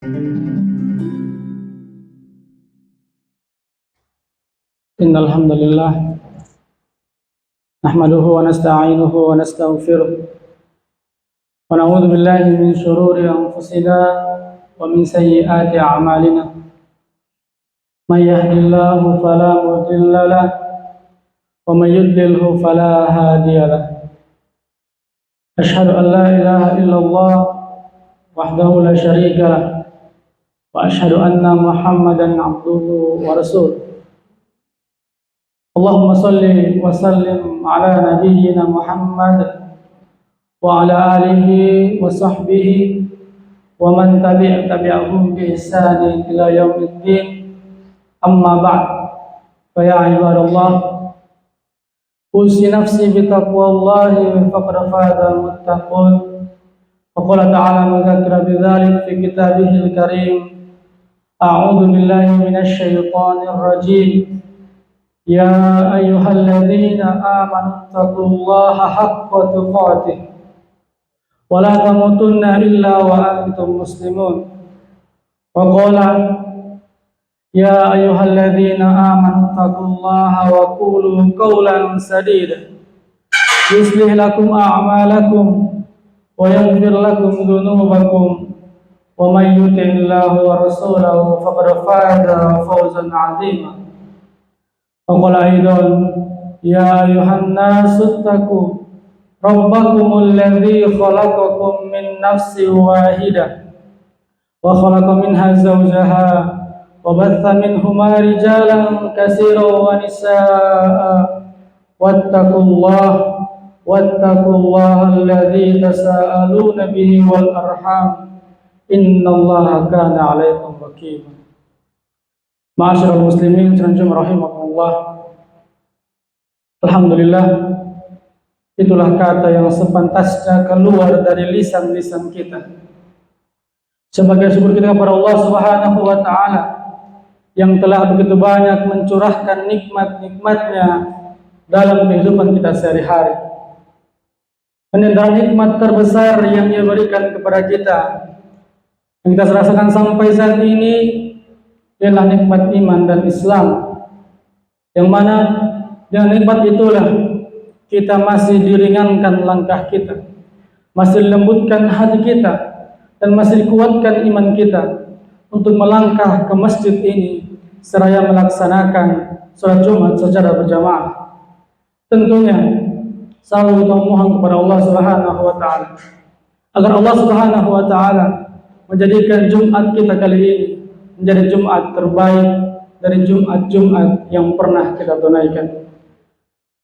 إن الحمد لله نحمده ونستعينه ونستغفره ونعوذ بالله من شرور أنفسنا ومن سيئات أعمالنا. من يهد الله فلا مضل له ومن يضلله فلا هادي له. أشهد أن لا إله إلا الله وحده لا شريك له وأشهد أن محمدا عبده ورسوله. اللهم صل وسلم على نبينا محمد وعلى آله وصحبه ومن تبعهم بإحسان إلى يوم الدين. أما بعد، فيا عباد الله، أوصي نفسي بتقوى الله فقد فاز المتقون. وقال تعالى مذكرا بذلك في كتابه الكريم: أعوذ بالله من الشيطان الرجيم. يا أيها الذين آمنوا اتقوا الله حق تقاته ولا تموتن إلا وأنتم مسلمون. وقال: يا أيها الذين آمنوا اتقوا الله وقولوا قولا سديدا يصلح لكم أعمالكم ويغفر لكم ذنوبكم ومن يطع الله ورسوله فقد فاز فوزا عظيما. وقال أيضا: يا أيها الناس اتقوا ربكم الذي خلقكم من نفس واحدة وخلق منها زوجها وبث منهما رجالا كثيرا ونساء واتقوا الله الذي تساءلون به والأرحام إن الله كان عليكم رقيبا. Ma'asyiral muslimin rahimakumullah. Alhamdulillah, itulah kata yang sepantasnya keluar dari lisan-lisan kita sebagai syukur kita kepada Allah Subhanahu wa taala yang telah begitu banyak mencurahkan nikmat-nikmatnya dalam kehidupan kita sehari-hari. Antara nikmat terbesar yang Ia berikan kepada kita yang kita rasakan sampai saat ini ialah nikmat iman dan Islam, yang mana dengan nikmat itulah kita masih diringankan langkah kita, masih dilembutkan hati kita, dan masih dikuatkan iman kita untuk melangkah ke masjid ini seraya melaksanakan sholat Jumat secara berjamaah. Tentunya selalu kita mohon kepada Allah Subhanahu wa taala agar Allah Subhanahu wa taala menjadikan Jumat kita kali ini menjadi Jumat terbaik dari Jumat-Jumat yang pernah kita tunaikan.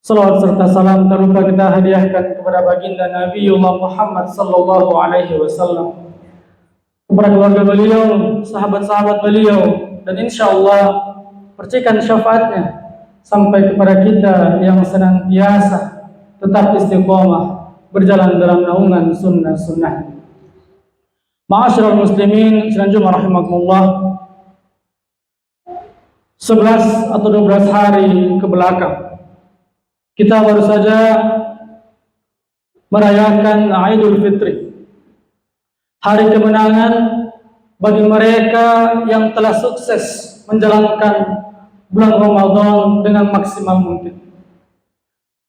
Salawat serta salam tak lupa kita hadiahkan kepada baginda Nabiullah Muhammad sallallahu alaihi wasallam, kepada keluarga beliau, sahabat-sahabat beliau, dan insyaallah percikan syafaatnya sampai kepada kita yang senantiasa tetap istiqomah berjalan dalam naungan sunnah-sunnah. Ma'asyiral muslimin rahimakumullah, 11 atau 12 hari ke belakang kita baru saja merayakan Idul Fitri, hari kemenangan bagi mereka yang telah sukses menjalankan bulan Ramadan dengan maksimal mungkin.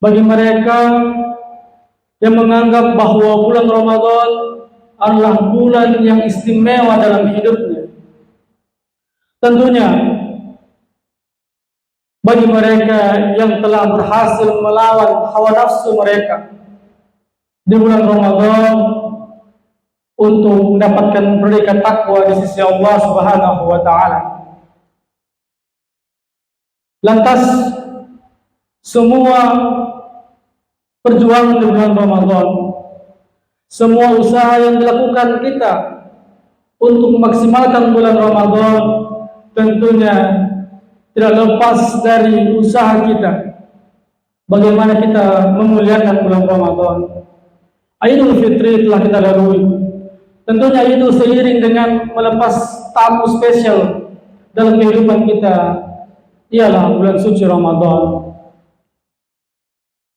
Bagi mereka yang menganggap bahwa bulan Ramadan adalah bulan yang istimewa dalam hidupnya, tentunya bagi mereka yang telah berhasil melawan hawa nafsu mereka di bulan Ramadan untuk mendapatkan predikat takwa di sisi Allah Subhanahu wa taala. Lantas semua perjuangan di bulan Ramadan, semua usaha yang dilakukan kita untuk memaksimalkan bulan Ramadan tentunya tidak lepas dari usaha kita bagaimana kita memuliakan bulan Ramadan. Idul Fitri telah kita lalui. Tentunya itu seiring dengan melepas tamu spesial dalam kehidupan kita, ialah bulan suci Ramadan.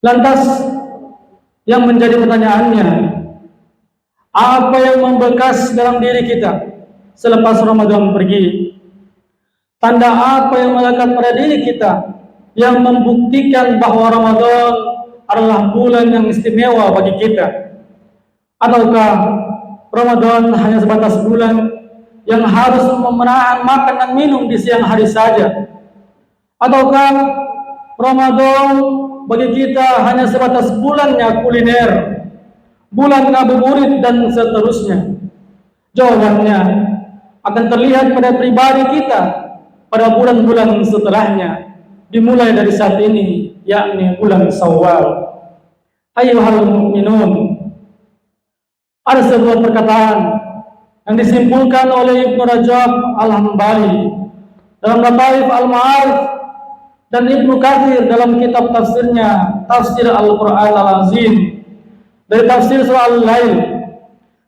Lantas yang menjadi pertanyaannya, apa yang membekas dalam diri kita selepas Ramadan pergi. Tanda apa yang melekat pada diri kita yang membuktikan bahwa Ramadan adalah bulan yang istimewa bagi kita? Ataukah Ramadan hanya sebatas bulan yang harus menahan makan dan minum di siang hari saja? Ataukah Ramadan bagi kita hanya sebatas bulannya kuliner, bulan ngabuburit dan seterusnya? Jawabannya akan terlihat pada pribadi kita pada bulan-bulan setelahnya, dimulai dari saat ini, yakni bulan Syawal. Ayyuhal mu'minun, ada sebuah perkataan yang disimpulkan oleh Ibnu Rajab Al-Hambali dalam Lataif Al-Ma'arif dan Ibnu Katsir dalam kitab tafsirnya Tafsir Al-Quran Al-Azim dari tafsir surah Al-Lail.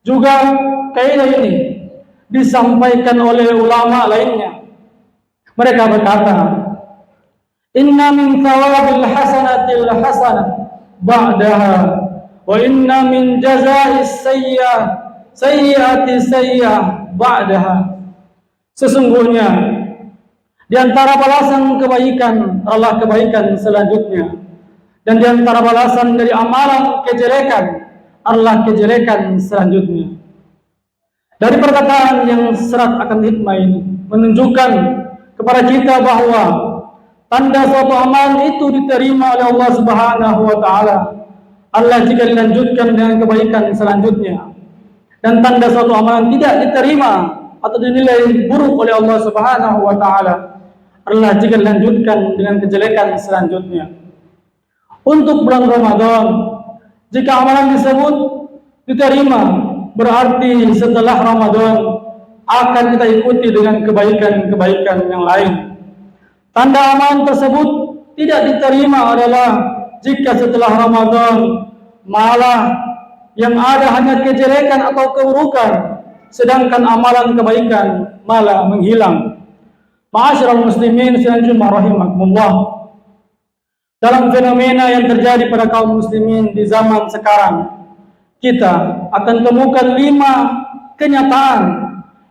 Juga kaidah ini disampaikan oleh ulama lainnya. Mereka berkata, inna min thawabil hasanatil hasanah ba'daha wa inna min jaza'is sayyi'ati sayyi'ah ba'daha. Sesungguhnya di antara balasan kebaikan adalah kebaikan selanjutnya, dan di antara balasan dari amalan kejelekan adalah kejelekan selanjutnya. Dari perkataan yang serat akan hikmah ini menunjukkan kepada kita bahwa tanda suatu amalan itu diterima oleh Allah Subhanahu wa taala adalah jika dilanjutkan dengan kebaikan selanjutnya, dan tanda suatu amalan tidak diterima atau dinilai buruk oleh Allah Subhanahu wa taala adalah jika dilanjutkan dengan kejelekan selanjutnya. Untuk bulan Ramadan, jika amalan tersebut diterima, berarti setelah Ramadan akan kita ikuti dengan kebaikan-kebaikan yang lain. Tanda amalan tersebut tidak diterima adalah jika setelah Ramadan malah yang ada hanya kejelekan atau keburukan, sedangkan amalan kebaikan malah menghilang. Ma'asyiral muslimin selanjutnya rahimakumullah. Dalam fenomena yang terjadi pada kaum muslimin di zaman sekarang, kita akan temukan 5 kenyataan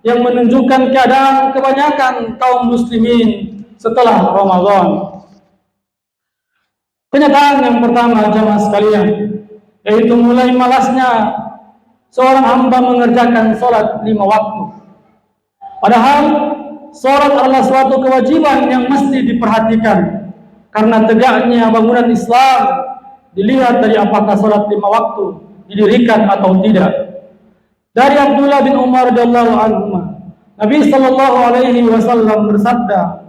yang menunjukkan keadaan kebanyakan kaum muslimin setelah Ramadan. Kenyataan yang pertama, jamaah sekalian, yaitu mulai malasnya seorang hamba mengerjakan sholat 5 waktu. Padahal sholat adalah suatu kewajiban yang mesti diperhatikan, karena tegaknya bangunan Islam dilihat dari apakah sholat 5 waktu didirikan atau tidak. Dari Abdullah bin Umar radhiyallahu anhu, Nabi sallallahu alaihi wasallam bersabda,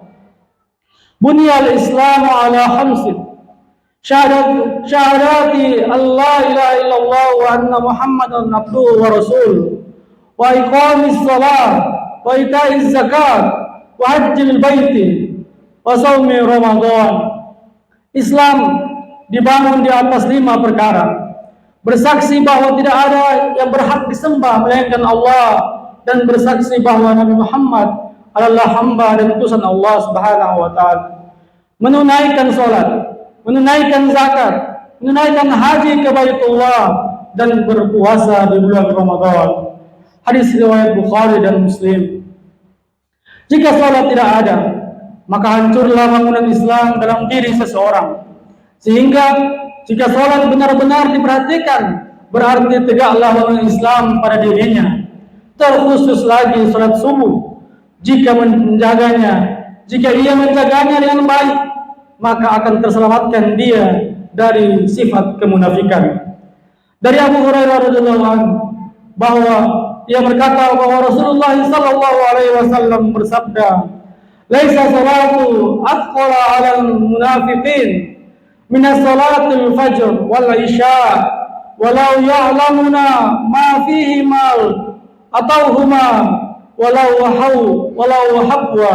"Bunyal Islamu ala khamsin, syahadati Allah ilaha illallah wa anna Muhammadan abduhu wa rasuluh, wa iqamis salat, wa ita'iz zakat, wa hajjil baiti, wa shaumi Ramadan." Islam dibangun di atas 5 perkara. Bersaksi bahwa tidak ada yang berhak disembah melainkan Allah, dan bersaksi bahwa Nabi Muhammad adalah hamba dan utusan Allah Subhanahu wa taala. Menunaikan salat, menunaikan zakat, menunaikan haji ke Baitullah, dan berpuasa di bulan Ramadan. Hadis riwayat Bukhari dan Muslim. Jika salat tidak ada, maka hancurlah bangunan Islam dalam diri seseorang. Sehingga jika salat benar-benar diperhatikan, berarti tegaklah bangunan Islam pada dirinya. Terkhusus lagi salat subuh, jika ia menjaganya dengan baik, maka akan terselamatkan dia dari sifat kemunafikan. Dari Abu Hurairah radhiyallahu anhu bahwa ia berkata bahwa Rasulullah sallallahu alaihi wasallam bersabda, "Laisa salatu athqala 'alal munafiqin min salatil fajr wal isya, walau ya'lamuna ma fihi mal atauhuma walau habwa."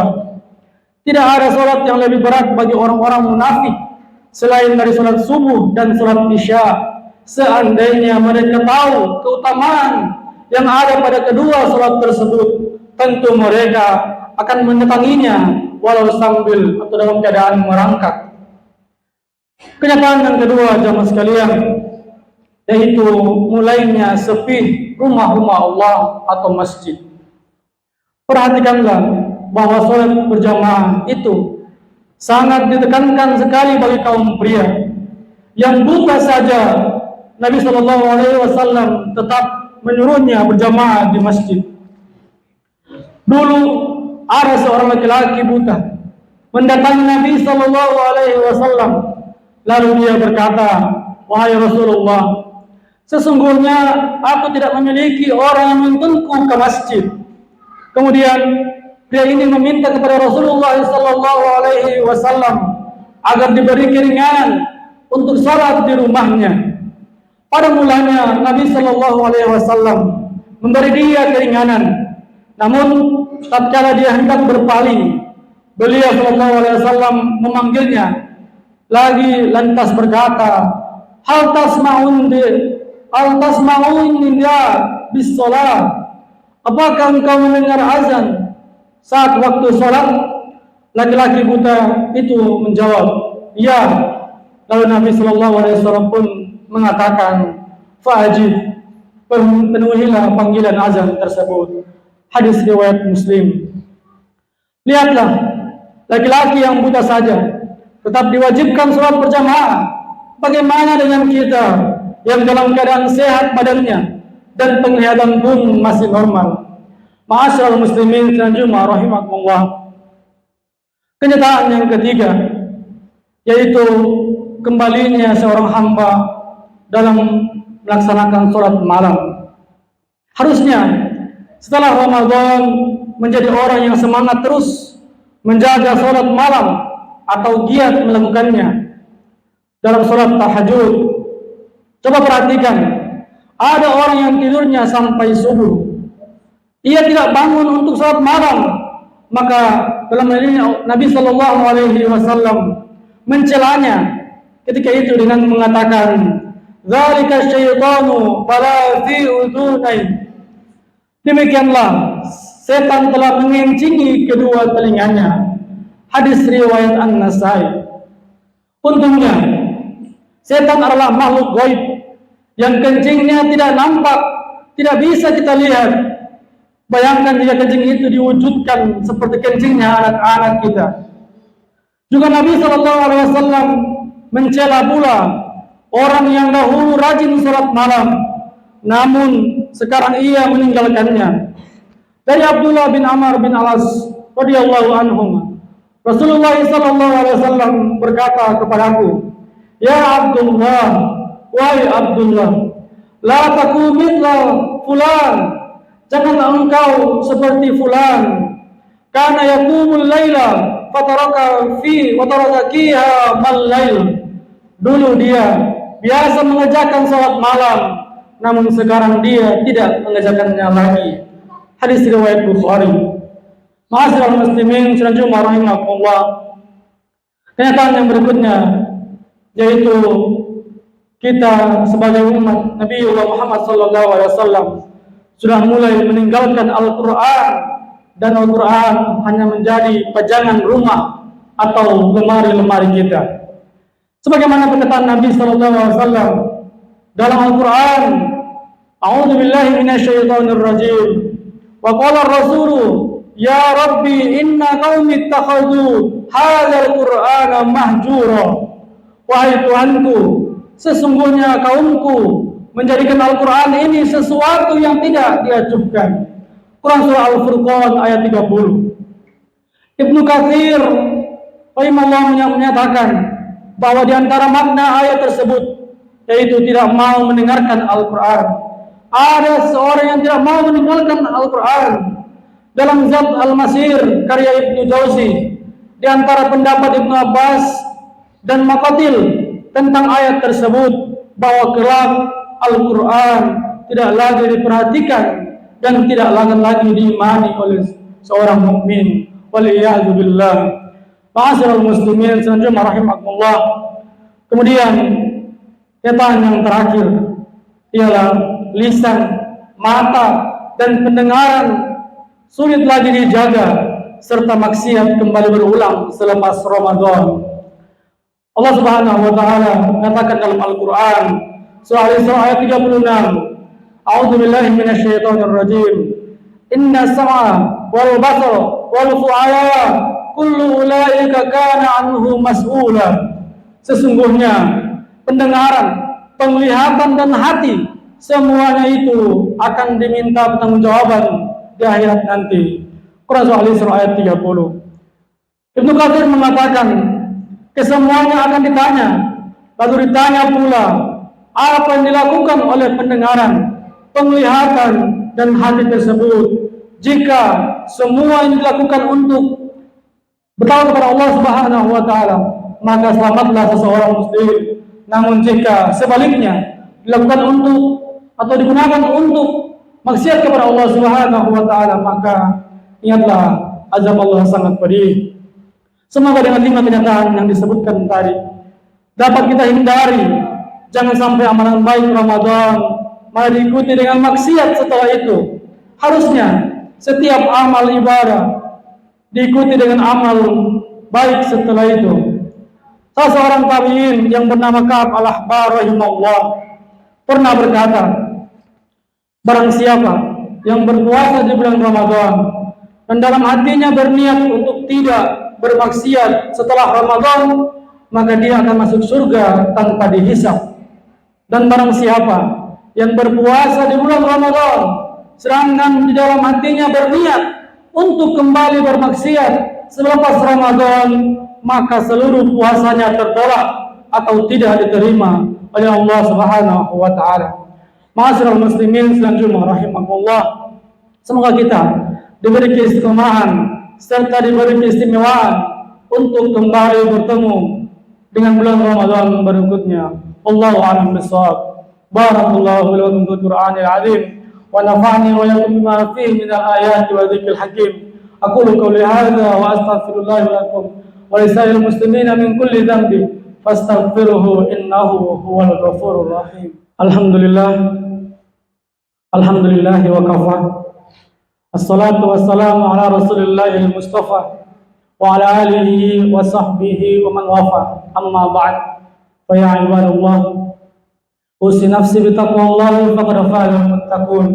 Tidak ada salat yang lebih berat bagi orang-orang munafik selain dari salat subuh dan salat isya. Seandainya mereka tahu keutamaan yang ada pada kedua salat tersebut, tentu mereka akan mendatanginya walau sambil atau dalam keadaan merangkak. Kenyataan yang kedua, jamaah sekalian, yaitu mulainya sepi rumah-rumah Allah atau masjid. Perhatikanlah bahwa sholat berjamaah itu sangat ditekankan sekali bagi kaum pria. Yang buta saja Nabi Shallallahu Alaihi Wasallam tetap menyuruhnya berjamaah di masjid. Dulu ada seorang laki-laki buta mendatangi Nabi Shallallahu Alaihi Wasallam, lalu dia berkata, wahai Rasulullah, sesungguhnya aku tidak memiliki orang yang menuntunku ke masjid. Kemudian pria ini meminta kepada Rasulullah Sallallahu Alaihi Wasallam agar diberi keringanan untuk salat di rumahnya. Pada mulanya Nabi Sallallahu Alaihi Wasallam memberi dia keringanan, namun tatkala dia hendak berpaling, beliau Sallallahu Alaihi Wasallam memanggilnya lagi lantas berkata, hal tasma'un bis salat. Apakah engkau mendengar azan saat waktu sholat? Laki-laki buta itu menjawab, ya. Lalu Nabi Shallallahu Alaihi Wasallam pun mengatakan, fa'ajib, penuhilah panggilan azan tersebut. Hadis riwayat Muslim. Lihatlah, laki-laki yang buta saja tetap diwajibkan sholat berjamaah. Bagaimana dengan kita yang dalam keadaan sehat badannya dan penglihatan pun masih normal? Ma'asyiral muslimin Jumat rahimakumullah. Kenyataan yang ketiga yaitu kembalinya seorang hamba dalam melaksanakan sholat malam. Harusnya setelah Ramadan menjadi orang yang semangat terus menjaga sholat malam atau giat melakukannya dalam sholat tahajud. Coba perhatikan, ada orang yang tidurnya sampai subuh, ia tidak bangun untuk sholat malam, maka dalam hal ini Nabi Shallallahu Alaihi Wasallam mencelanya ketika itu dengan mengatakan, "Dzalika syaitanu fala fi udhunai." Demikianlah setan telah mengencingi kedua telinganya. Hadis riwayat An-Nasai. Untungnya setan adalah makhluk gaib yang kencingnya tidak nampak, tidak bisa kita lihat. Bayangkan jika kencing itu diwujudkan seperti kencingnya anak-anak kita. Juga Nabi SAW mencela pula orang yang dahulu rajin sholat malam, namun sekarang ia meninggalkannya. Dari Abdullah bin Amr bin Alas radhiyallahu anhum, Rasulullah SAW berkata kepadaku, ya Abdullah, wahai Abdullah, la taku mithla fulan, janganlah engkau seperti fulan, karena yaqumul laila fataraka kiha mal lail. Dulu dia biasa mengerjakan salat malam, namun sekarang dia tidak mengerjakannya lagi. Hadis riwayat Bukhari. Ma'asyiral muslimin Jumat rahimakumullah. Kenyataan yang berikutnya yaitu kita sebagai umat Nabi Muhammad SAW sudah mulai meninggalkan Al-Quran, dan Al-Quran hanya menjadi pajangan rumah atau lemari-lemari kita. Sebagaimana perkataan Nabi SAW dalam Al-Quran, A'udzu billahi minasyaitonir rajim. Wa qala ar-rasulu ya rabbi inna qaumi ittakhadhu hadzal qur'ana mahjura. Wahai Tuhanku, sesungguhnya kaumku menjadikan Al-Quran ini sesuatu yang tidak diacuhkan. Quran surah Al-Furqan ayat 30. Ibnu Katsir rahimahullah menyatakan bahwa di antara makna ayat tersebut yaitu tidak mau mendengarkan Al-Quran. Ada seorang yang tidak mau meninggalkan Al-Quran. Dalam Zat Al-Masir karya Ibnu Jauzi, di antara pendapat Ibnu Abbas dan Maqatil tentang ayat tersebut bahwa kelak Al-Quran tidak lagi diperhatikan dan tidak lagi diimani oleh seorang mukmin. Waliyadu billah. Ma'asyiral muslimin Jumat rahimakumullah. Kemudian kenyataan yang terakhir ialah lisan, mata, dan pendengaran sulit lagi dijaga, serta maksiat kembali berulang selepas Ramadan. Allah Subhanahu wa taala mengatakan dalam Al-Qur'an surah Al-Isra ayat 36, A'udzu billahi minasyaitonir rajim. Inna sam'a wal basar wal fu'ala kullu ulaika kana anhu mas'ula. Sesungguhnya pendengaran, penglihatan dan hati semuanya itu akan diminta pertanggungjawaban di akhirat nanti. Quran surah Al-Isra ayat 30. Ibnu Katsir mengatakan kesemuanya akan ditanya. Lalu ditanya pula apa yang dilakukan oleh pendengaran, penglihatan dan hati tersebut. Jika semua yang dilakukan untuk bertawakal kepada Allah Subhanahu wa taala, maka selamatlah seseorang muslim. Namun jika sebaliknya dilakukan untuk atau digunakan untuk maksiat kepada Allah Subhanahu wa taala, maka ingatlah azab Allah sangat pedih. Semoga dengan 5 kenyataan yang disebutkan tadi dapat kita hindari, jangan sampai amalan baik Ramadan malah diikuti dengan maksiat setelah itu. Harusnya setiap amal ibadah diikuti dengan amal baik setelah itu. Salah seorang tabi'in yang bernama Ka'ab al-Ahbar rahimahullah pernah berkata, barang siapa yang berpuasa di bulan Ramadan dan dalam hatinya berniat untuk tidak bermaksiat setelah Ramadan, maka dia akan masuk surga tanpa dihisab. Dan barang siapa yang berpuasa di bulan Ramadan sedangkan di dalam hatinya berniat untuk kembali bermaksiat selepas Ramadan, maka seluruh puasanya tertolak atau tidak diterima oleh Allah Subhanahu wa taala. Ma'asyiral muslimin sedang Jumat rahimakumullah. Semoga kita diberi keistiqomahan serta diberi keistimewaan untuk kembali bertemu dengan bulan Ramadan berikutnya. Allahu a'lam bishawab. Barakallahu lakum fil Qur'anil 'azim wa nafa'ani wa iyyakum bima fihi min al-ayati wa dzikril hakim. Aqulu qawli hadza wa astaghfirullah lakum wa lisa'il muslimina min kulli dhanbi fastaghfiruhu innahu huwal ghafurur rahim. Alhamdulillah wa kafa. Assalatu wassalamu ala Rasulillahil Mustafa wa ala alihi wa sahbihi wa man wafa. Amma ba'd. Fa ya ibadallah, usi nafsi bi taqwallahi faqad fazal muttaqun.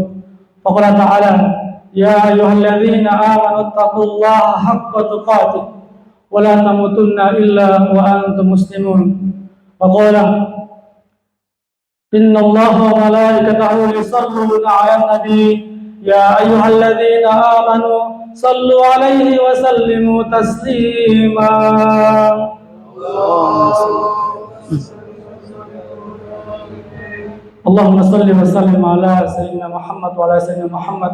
Faqala ta'ala ya ayyuhalladzina amanu taqullaha haqqa tuqatih wa la tamutunna illa wa antum muslimun. Wa qala inna Allaha wa malaikatahu yusalluna 'alan nabi ya ayyuhalladzina amanu sallu 'alaihi wa sallimu taslima. Allahumma salli wa sallim ala sayyidina Muhammad wa ala sayyidina Muhammad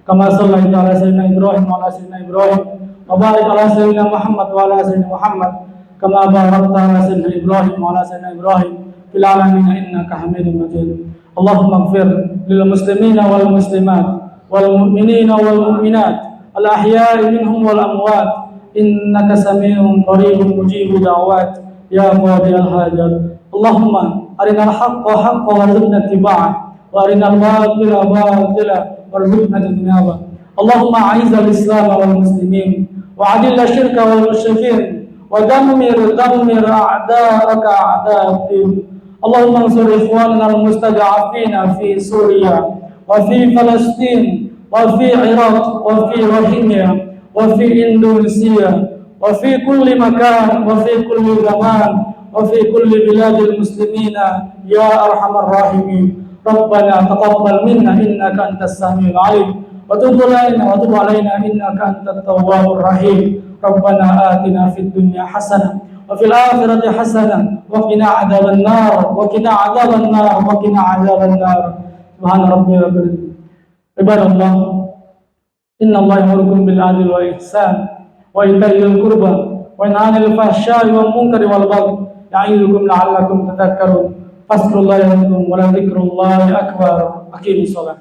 kama sallaita ala sayyidina Ibrahim wa ala sayyidina Ibrahim wa barik ala sayyidina Muhammad wa ala sayyidina Muhammad kama barakta ala sayyidina Ibrahim wa ala sayyidina Ibrahim fil alamin innaka Hamidum Majid. Allahumma ighfir lil muslimina wal muslimat wal mu'minina wal mu'minat al ahya'i minhum wal amwat innaka sami'un qaribun mujibud da'wat ya qadiyal hajat. Allahumma arinal haqqa haqqan warzuqna ittiba'ah wa arinal batila batila warzuqna ijtinabah. Allahumma a'izzal islam wal muslimin wa adil syirka wal musyrikin wa dammir a'da'aka a'da'ad-din. Allahumma ansur ikhwanana al-mustada'afina fi Suriya wa fi Palestin wa fi Iraq wa fi Rohingya wa fi Indonesia wa fi kulli makan wa fi kulli zaman wa fi kulli biladil muslimina ya arhamar rahimin. Rabbana taqabbal minna innaka antas samiul alim wa tub alaina innaka antat tawwabur rahim. Rabbana atina fid dunya hasanah wa fil akhirati hasanah wa qina adzaban nar wa qina adzaban nar wa qina adzaban nar. Subhana rabbika rabbil ibadallah inna Allaha ya'murukum bil 'adli wal ihsan wa ita'i dzil qurba wa yanha 'anil fahsya'i wal munkari wal baghi ya'idukum la'allakum tadhakkarun. Fasburullaha lakum wa la dzikrullahi akbar. Aqimis shalah.